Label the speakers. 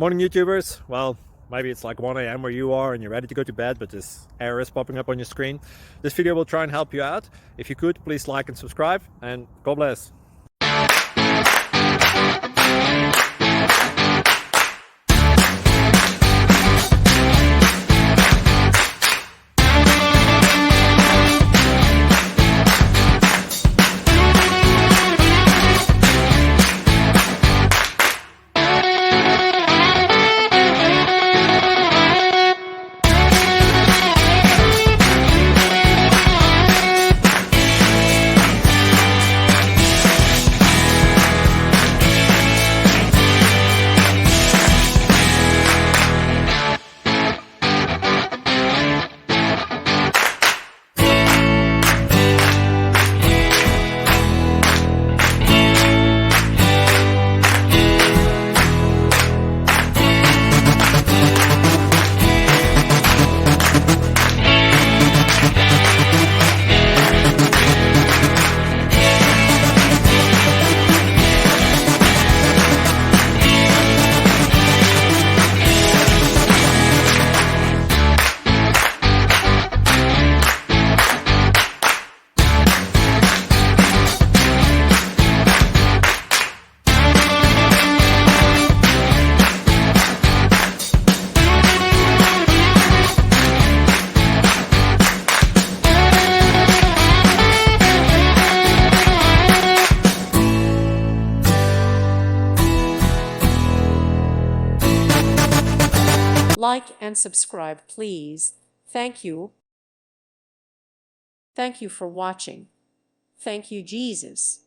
Speaker 1: Morning YouTubers. Well, maybe it's like 1 a.m. where you are and you're ready to go to bed, but this error is popping up on your screen. This video will try and help you out. If you could, please like and subscribe, and God bless.
Speaker 2: Like and subscribe, please. Thank you. Thank you for watching. Thank you, Jesus.